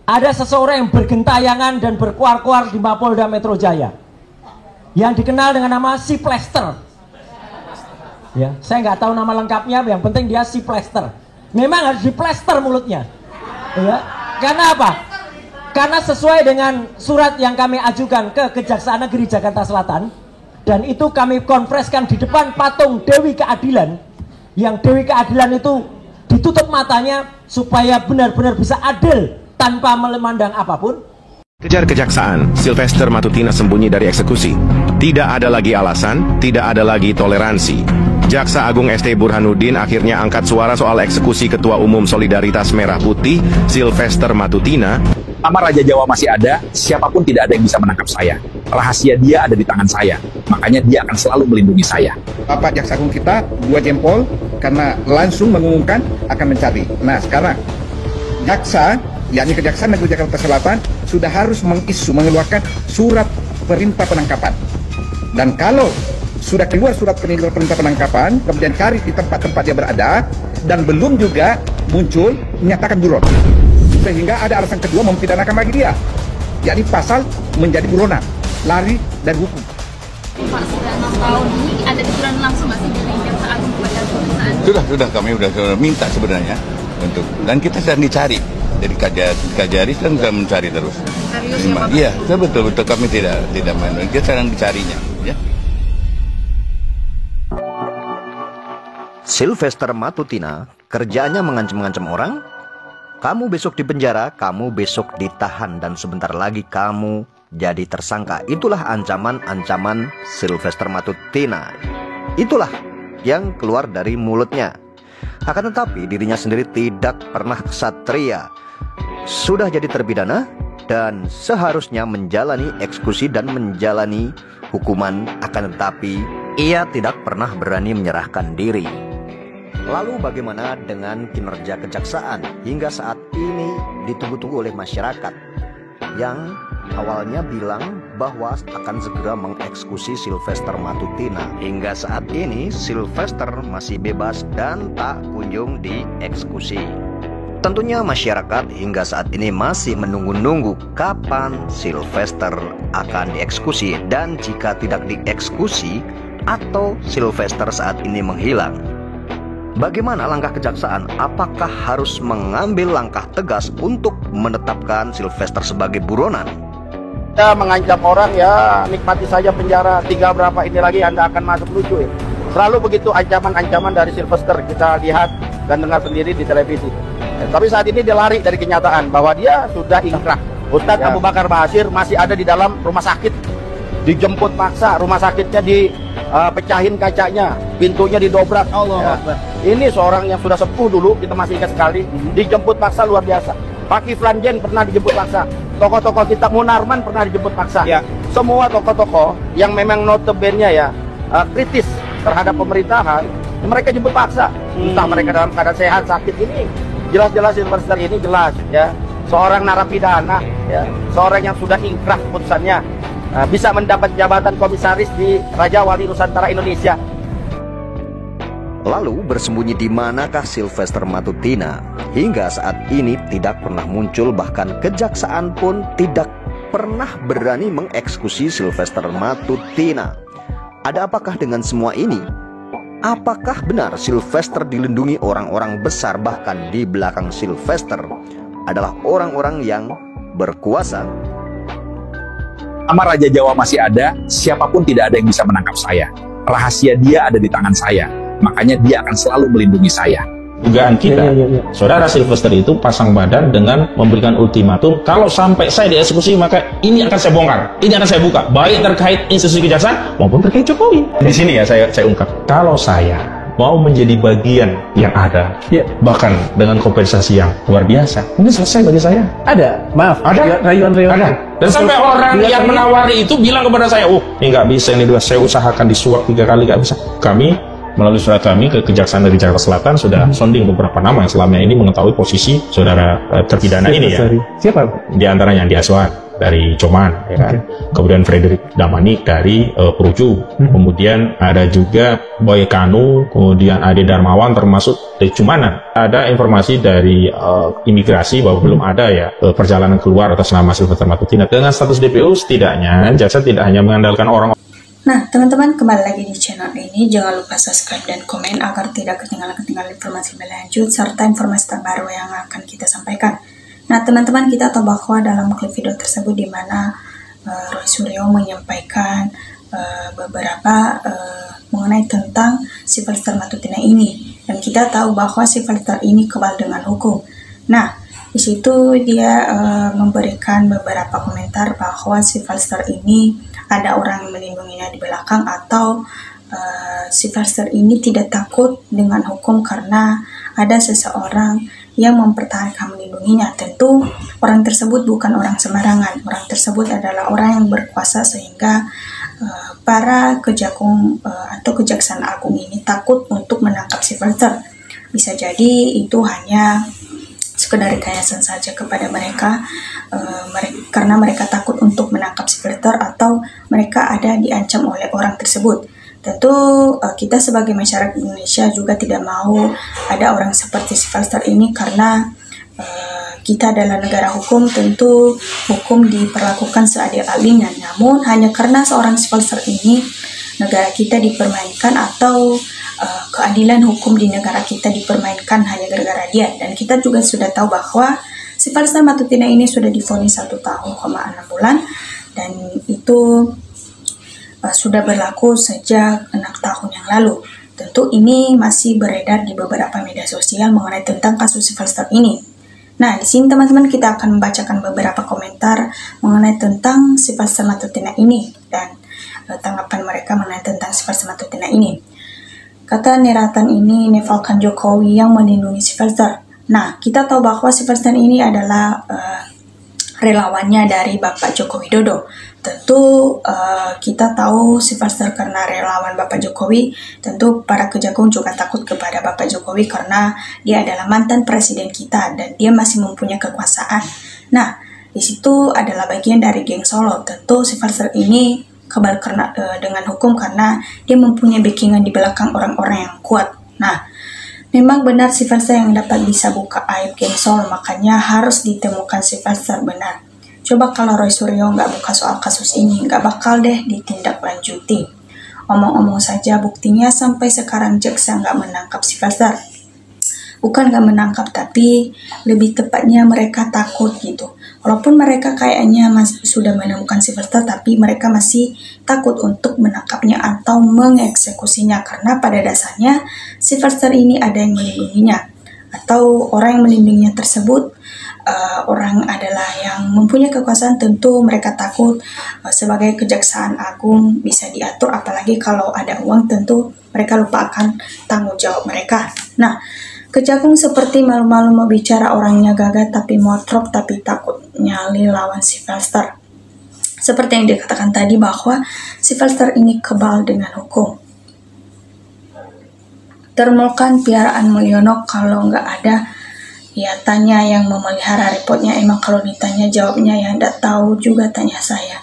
ada seseorang yang bergentayangan dan berkuar-kuar di Mapolda Metro Jaya yang dikenal dengan nama si Plester. Ya, saya nggak tahu nama lengkapnya, yang penting dia si Plester. Memang harus diplester mulutnya. Ya, karena apa? Karena sesuai dengan surat yang kami ajukan ke Kejaksaan Negeri Jakarta Selatan, dan itu kami konfreskan di depan patung Dewi Keadilan, yang Dewi Keadilan itu ditutup matanya supaya benar-benar bisa adil tanpa memandang apapun. Kejar kejaksaan, Sylvester Matutina sembunyi dari eksekusi. Tidak ada lagi alasan, tidak ada lagi toleransi. Jaksa Agung ST Burhanuddin akhirnya angkat suara soal eksekusi Ketua Umum Solidaritas Merah Putih, Sylvester Matutina. Selama Raja Jawa masih ada, siapapun tidak ada yang bisa menangkap saya. Rahasia dia ada di tangan saya. Makanya dia akan selalu melindungi saya. Bapak Jaksa Agung kita 2 jempol karena langsung mengumumkan akan mencari. Nah sekarang jaksa, yakni Kejaksaan Negeri Jakarta Selatan sudah harus mengeluarkan surat perintah penangkapan. Dan kalau sudah keluar surat perintah penangkapan, kemudian cari di tempat-tempat dia berada, dan belum juga muncul menyatakan buron, sehingga ada alasan kedua mempidanakan lagi dia, yakni pasal menjadi buronan, lari dari hukum. Pak, sudah 6 tahun ini ada dituran langsung nggak sih dari Jaksa Agung kepada perusahaan? Sudah, kami sudah minta sebenarnya untuk, dan kita sedang dicari. Jadi Kajari sedang mencari terus. Serius ya Pak? Iya, betul kami tidak main, kita sedang dicarinya. Ya. Sylvester Matutina kerjaannya mengancam-ngancam orang. Kamu besok di penjara, kamu besok ditahan, dan sebentar lagi kamu jadi tersangka. Itulah ancaman-ancaman Sylvester Matutina. Itulah yang keluar dari mulutnya. Akan tetapi dirinya sendiri tidak pernah ksatria. Sudah jadi terpidana dan seharusnya menjalani eksekusi dan menjalani hukuman. Akan tetapi ia tidak pernah berani menyerahkan diri. Lalu bagaimana dengan kinerja kejaksaan? Hingga saat ini ditunggu-tunggu oleh masyarakat yang awalnya bilang bahwa akan segera mengeksekusi Sylvester Matutina. Hingga saat ini Sylvester masih bebas dan tak kunjung dieksekusi. Tentunya masyarakat hingga saat ini masih menunggu-nunggu kapan Sylvester akan dieksekusi, dan jika tidak dieksekusi atau Sylvester saat ini menghilang, bagaimana langkah kejaksaan? Apakah harus mengambil langkah tegas untuk menetapkan Sylvester sebagai buronan? Kita mengancam orang, ya nikmati saja penjara, 3 berapa ini lagi Anda akan masuk, lucu ya. Selalu begitu ancaman-ancaman dari Sylvester, kita lihat dan dengar sendiri di televisi. Tapi saat ini dia lari dari kenyataan bahwa dia sudah ingkrah. Ustadz Abu Bakar Ba'asyir masih ada di dalam rumah sakit, dijemput paksa, rumah sakitnya dipecahin kacanya, pintunya didobrak. Allah Akbar. Ini seorang yang sudah sepuh dulu, kita masih ingat sekali, dijemput paksa luar biasa. Pak Kiflan Zen pernah dijemput paksa. Tokoh-tokoh kita, Munarman pernah dijemput paksa. Ya. Semua tokoh-tokoh yang memang notabene ya kritis terhadap pemerintahan, mereka jemput paksa. Entah mereka dalam keadaan sehat, sakit. Ini jelas-jelas Sylvester ini jelas ya seorang narapidana, ya seorang yang sudah ingkrah putusannya, bisa mendapat jabatan komisaris di Raja Wali Nusantara Indonesia. Lalu bersembunyi di manakah Sylvester Matutina? Hingga saat ini tidak pernah muncul, bahkan kejaksaan pun tidak pernah berani mengeksekusi Sylvester Matutina. Ada apakah dengan semua ini? Apakah benar Sylvester dilindungi orang-orang besar, bahkan di belakang Sylvester adalah orang-orang yang berkuasa? Selama Raja Jawa masih ada, siapapun tidak ada yang bisa menangkap saya. Rahasia dia ada di tangan saya. Makanya dia akan selalu melindungi saya. Dugaan kita, saudara Sylvester itu pasang badan dengan memberikan ultimatum, kalau sampai saya dieksekusi maka ini akan saya bongkar, ini akan saya buka, baik terkait institusi kejaksaan maupun terkait Jokowi. Di sini ya saya ungkap, kalau saya mau menjadi bagian yang ada, bahkan dengan kompensasi yang luar biasa, ini selesai bagi saya. Ada, maaf, ada rayuan-rayuan, ada. Dan sampai orang yang menawari itu bilang kepada saya, oh ini nggak bisa, ini dua, saya usahakan disuap 3 kali nggak bisa. Kami melalui surat kami ke Kejaksaan Negeri Jakarta Selatan sudah sonding beberapa nama yang selama ini mengetahui posisi saudara terpidana ini ya. Siapa? Di antaranya Andi Aswan, dari Coman, ya kan? Kemudian Frederick Damanik dari Perucu, kemudian ada juga Boy Kanu, kemudian Ade Darmawan termasuk dari Cumanan. Ada informasi dari imigrasi bahwa belum ada ya perjalanan keluar atas nama Sylvester Matutina. Dengan status DPO setidaknya jaksa tidak hanya mengandalkan orang. Nah, teman-teman, kembali lagi di channel ini. Jangan lupa subscribe dan komen agar tidak ketinggalan informasi lebih lanjut serta informasi terbaru yang akan kita sampaikan. Nah, teman-teman, kita tahu bahwa dalam klip video tersebut di mana Roy Suryo menyampaikan beberapa mengenai tentang Sylvester Matutina ini, dan kita tahu bahwa Sylvester ini kebal dengan hukum. Nah, di situ dia memberikan beberapa komentar bahwa Sylvester ini ada orang yang melindunginya di belakang, atau Sylvester ini tidak takut dengan hukum karena ada seseorang yang mempertahankan melindunginya. Tentu orang tersebut bukan orang sembarangan. Orang tersebut adalah orang yang berkuasa sehingga para kejagung atau kejaksaan agung ini takut untuk menangkap Sylvester. Bisa jadi itu hanya sekedar rekayasa saja kepada mereka, karena mereka takut untuk menangkap Sylvester atau mereka ada diancam oleh orang tersebut. Tentu kita sebagai masyarakat Indonesia juga tidak mau ada orang seperti Sylvester ini, karena kita adalah negara hukum. Tentu hukum diperlakukan seadil-adilnya. Namun hanya karena seorang Sylvester ini negara kita dipermainkan, atau keadilan hukum di negara kita dipermainkan hanya gara-gara dia. Dan kita juga sudah tahu bahwa Sylvester Matutina ini sudah divonis 1 tahun, 6 bulan, dan itu sudah berlaku sejak 6 tahun yang lalu. Tentu ini masih beredar di beberapa media sosial mengenai tentang kasus Sylvester ini. Nah, di sini teman-teman kita akan membacakan beberapa komentar mengenai tentang Sylvester Matutina ini dan tanggapan mereka mengenai tentang Sylvester Matutina ini. Kata Neratan ini nevalkan Jokowi yang melindungi Sylvester. Nah, kita tahu bahwa Sylvester ini adalah relawannya dari Bapak Joko Widodo. Tentu kita tahu Sylvester karena relawan Bapak Jokowi, tentu para kejagung juga takut kepada Bapak Jokowi karena dia adalah mantan presiden kita dan dia masih mempunyai kekuasaan. Nah, di situ adalah bagian dari geng Solo. Tentu Sylvester ini kebal dengan hukum karena dia mempunyai backingan di belakang orang-orang yang kuat. Nah, memang benar Sylvester yang dapat bisa buka aib geng Solo, makanya harus ditemukan Sylvester benar. Coba kalau Roy Suryo nggak buka soal kasus ini, nggak bakal deh ditindaklanjuti. Omong-omong saja, buktinya sampai sekarang jaksa nggak menangkap Sylvester. Bukan nggak menangkap, tapi lebih tepatnya mereka takut gitu. Walaupun mereka kayaknya sudah menemukan Sylvester, tapi mereka masih takut untuk menangkapnya atau mengeksekusinya, karena pada dasarnya Sylvester ini ada yang melindunginya, atau orang yang melindunginya tersebut orang adalah yang mempunyai kekuasaan. Tentu mereka takut sebagai kejaksaan agung bisa diatur, apalagi kalau ada uang, tentu mereka lupa akan tanggung jawab mereka. Nah, kejagung seperti malu-malu mau bicara orangnya gagah tapi motrok, tapi takut nyali lawan Sylvester. Seperti yang dikatakan tadi bahwa Sylvester ini kebal dengan hukum. Termulkan piaraan Mulyono, kalau nggak ada ya tanya yang memelihara repotnya. Emang kalau ditanya jawabnya ya nggak tahu juga, tanya saya.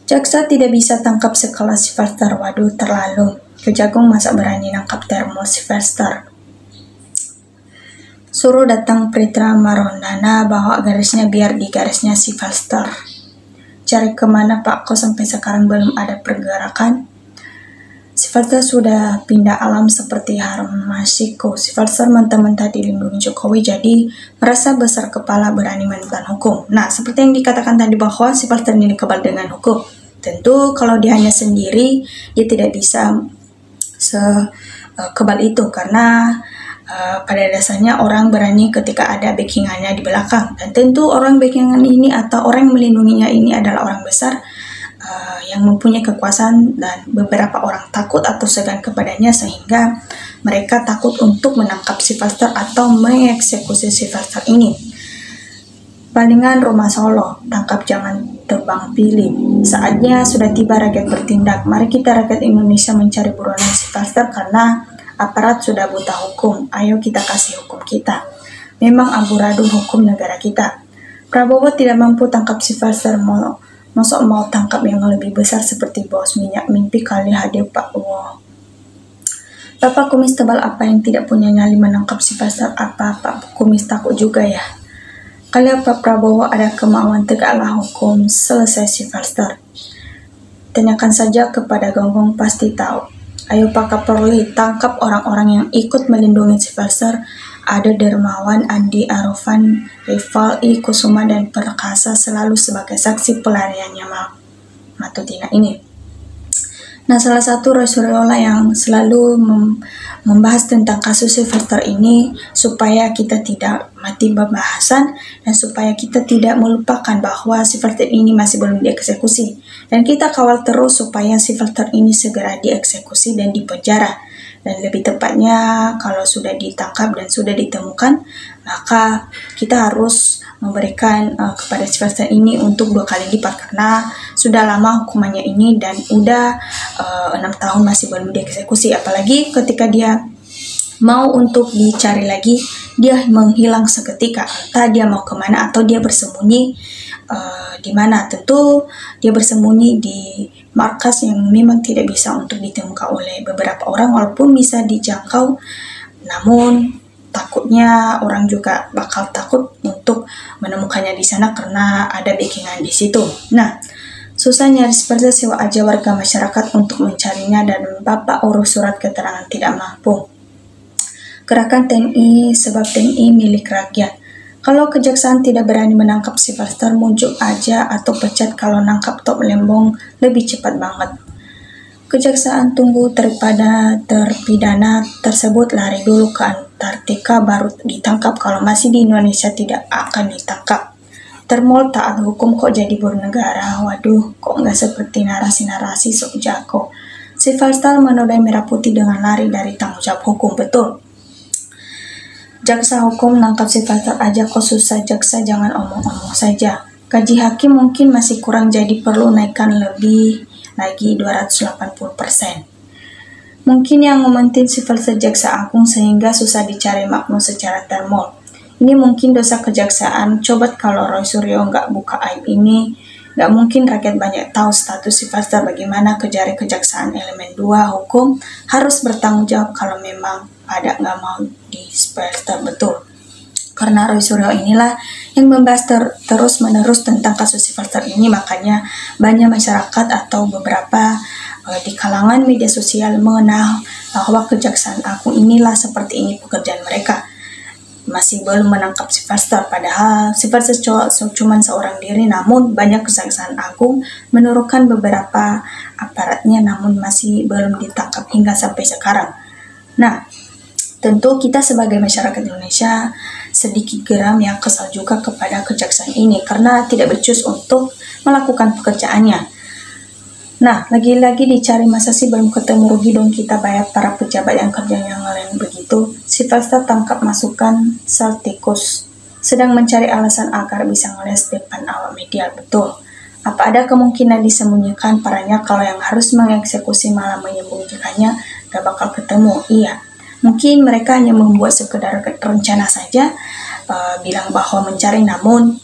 Jaksa tidak bisa tangkap sekelas Sylvester. Waduh, terlalu. Kejagung masa berani nangkap termol Sylvester. Suruh datang Pritra Marondana, bawa garisnya biar di garisnya Sylvester. Cari kemana Pak, kok sampai sekarang belum ada pergerakan? Sylvester sudah pindah alam seperti Harun Masiku. Sylvester mentah-mentah dilindungi Jokowi, jadi merasa besar kepala, berani menentang hukum. Nah, seperti yang dikatakan tadi bahwa Sylvester ini kebal dengan hukum. Tentu kalau dia hanya sendiri, dia tidak bisa sekebal itu, karena pada dasarnya orang berani ketika ada backingannya di belakang. Dan tentu orang backingan ini atau orang yang melindunginya ini adalah orang besar yang mempunyai kekuasaan, dan beberapa orang takut atau segan kepadanya sehingga mereka takut untuk menangkap Sylvester atau mengeksekusi Sylvester ini. Palingan rumah Solo, tangkap jangan tebang pilih. Saatnya sudah tiba rakyat bertindak. Mari kita rakyat Indonesia mencari buronan Sylvester karena aparat sudah buta hukum. Ayo kita kasih hukum kita. Memang amburadul hukum negara kita. Prabowo tidak mampu tangkap si Filster, masuk mau tangkap yang lebih besar seperti bos minyak, mimpi kali hadir Pak. Wow. Bapak kumis tebal apa yang tidak punya nyali menangkap si Filster? Apa Pak kumis takut juga ya? Kalau Pak Prabowo ada kemauan tegaklah hukum, selesai si Filster. Tanyakan saja kepada Gonggong, pasti tahu. Ayo Pak Kapolri, tangkap orang-orang yang ikut melindungi si Filster. Ada Dermawan, Andi, Arofan, Rival, I, Kusuma, dan Perkasa selalu sebagai saksi pelariannya Matutina ini. Nah, salah satu Roy Suryo yang selalu membahas tentang kasus si Filster ini supaya kita tidak mati pembahasan dan supaya kita tidak melupakan bahwa si Filster ini masih belum dieksekusi. Dan kita kawal terus supaya si Filster ini segera dieksekusi dan dipenjara. Dan lebih tepatnya kalau sudah ditangkap dan sudah ditemukan, maka kita harus memberikan kepada si Filster ini untuk 2 kali lipat karena sudah lama hukumannya ini dan udah 6 tahun masih belum dieksekusi. Apalagi ketika dia mau untuk dicari lagi, dia menghilang seketika. Entah dia mau kemana atau dia bersembunyi di mana. Tentu dia bersembunyi di markas yang memang tidak bisa untuk ditemukan oleh beberapa orang walaupun bisa dijangkau, namun takutnya orang juga bakal takut untuk menemukannya di sana karena ada backingan di situ. Nah, susah nyaris seperti sewa aja warga masyarakat untuk mencarinya dan Bapak urus surat keterangan tidak mampu. Gerakan TNI sebab TNI milik rakyat. Kalau kejaksaan tidak berani menangkap si Filster, muncul aja atau pecat kalau nangkap Top Lembong lebih cepat banget. Kejaksaan tunggu terpidana tersebut lari dulu ke Antartika baru ditangkap. Kalau masih di Indonesia tidak akan ditangkap. Termol taat hukum kok jadi buruh negara. Waduh, kok nggak seperti narasi-narasi sok jago. Si Filster menodai merah putih dengan lari dari tanggung jawab hukum, betul. Jaksa hukum nangkap si Filster aja kok susah, jaksa jangan omong-omong saja. Gaji hakim mungkin masih kurang jadi perlu naikkan lebih lagi 280%. Mungkin yang mementin si Filster jaksa agung sehingga susah dicari makna secara termol. Ini mungkin dosa kejaksaan. Coba kalau Roy Suryo nggak buka aib ini, nggak mungkin rakyat banyak tahu status si Filster. Bagaimana kejar kejaksaan elemen 2 hukum harus bertanggung jawab kalau memang ada nggak mau di Filster, betul. Karena Roy Suryo inilah yang membahas terus menerus tentang kasus si Filster ini, makanya banyak masyarakat atau beberapa di kalangan media sosial mengenal bahwa kejaksaan agung inilah seperti ini pekerjaan mereka. Masih belum menangkap si Filster, padahal si Filster cuma seorang diri, namun banyak kejaksaan agung menurunkan beberapa aparatnya namun masih belum ditangkap hingga sampai sekarang. Nah, tentu kita sebagai masyarakat Indonesia sedikit geram yang kesal juga kepada kejaksaan ini karena tidak becus untuk melakukan pekerjaannya. Nah, lagi-lagi dicari masa sih belum ketemu, rugi dong kita bayar para pejabat yang kerjanya ngelain begitu. Si Filster tangkap masukan sel tikus, sedang mencari alasan agar bisa ngeles depan awak media, betul. Apa ada kemungkinan disembunyikan parahnya kalau yang harus mengeksekusi malah menyembunyikannya gak bakal ketemu? Iya. Mungkin mereka hanya membuat sekedar rencana saja, bilang bahwa mencari, namun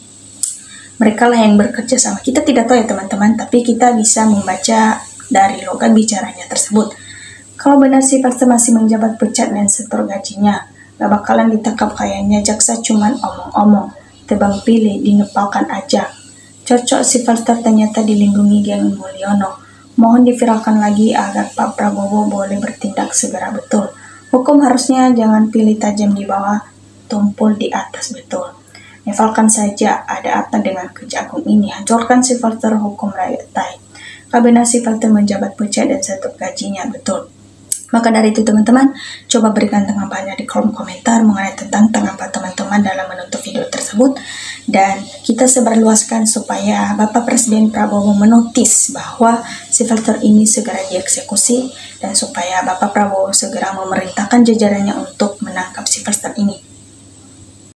mereka lah yang bekerja sama. Kita tidak tahu ya teman-teman, tapi kita bisa membaca dari logat bicaranya tersebut. Kalau benar si Filster masih menjabat pecat dan setor gajinya, gak bakalan ditangkap kayaknya. Jaksa cuman omong-omong, tebang pilih, dinepalkan aja. Cocok si Filster ternyata dilindungi geng Mulyono. Mohon diviralkan lagi agar Pak Prabowo boleh bertindak segera, betul. Hukum harusnya jangan pilih tajam di bawah, tumpul di atas, betul. Nevalkan saja, ada apa dengan kejagung ini? Hancurkan si Filster, hukum rakyat tai. Kabinet si Filster menjabat pecat dan setor gajinya, betul. Maka dari itu teman-teman, coba berikan tanggapannya di kolom komentar mengenai tentang tanggapan teman-teman dalam menonton video tersebut. Dan kita sebarluaskan supaya Bapak Presiden Prabowo menotis bahwa si Filster ini segera dieksekusi dan supaya Bapak Prabowo segera memerintahkan jajarannya untuk menangkap si Filster ini.